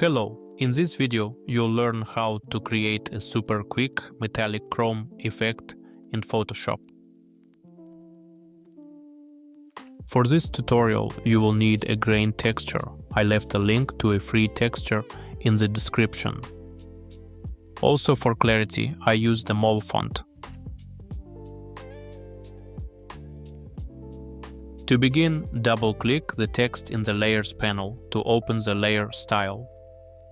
Hello, in this video you'll learn how to create a super quick metallic chrome effect in Photoshop. For this tutorial you will need a grain texture. I left a link to a free texture in the description. Also, for clarity, I use the mauve font. To begin, double-click the text in the Layers panel to open the layer style.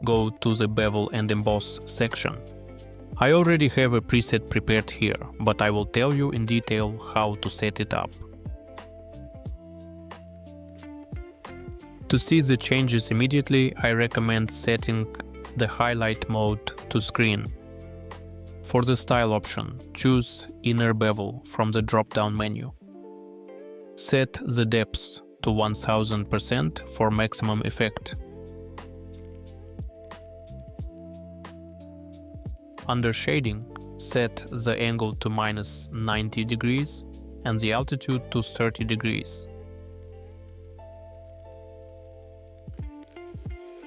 Go to the Bevel and Emboss section. I already have a preset prepared here, but I will tell you in detail how to set it up. To see the changes immediately, I recommend setting the highlight mode to screen. For the style option, choose Inner Bevel from the drop-down menu. Set the depth to 1000% for maximum effect. Under shading, set the angle to -90 degrees and the altitude to 30 degrees.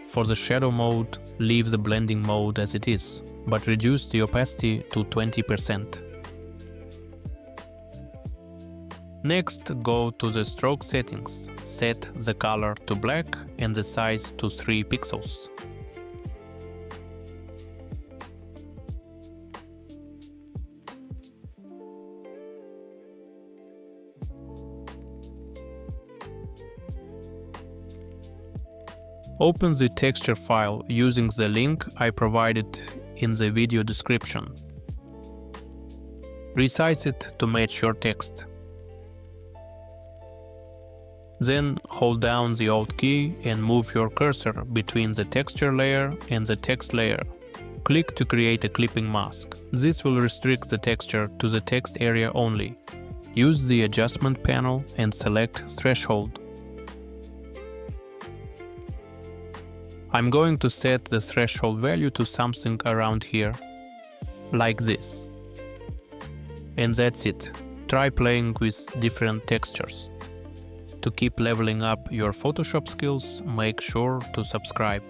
For the shadow mode, leave the blending mode as it is, but reduce the opacity to 20%. Next, go to the stroke settings. Set the color to black and the size to 3 pixels. Open the texture file using the link I provided in the video description. Resize it to match your text. Then hold down the Alt key and move your cursor between the texture layer and the text layer. Click to create a clipping mask. This will restrict the texture to the text area only. Use the adjustment panel and select threshold. I'm going to set the threshold value to something around here, like this. And that's it. Try playing with different textures. To keep leveling up your Photoshop skills, make sure to subscribe.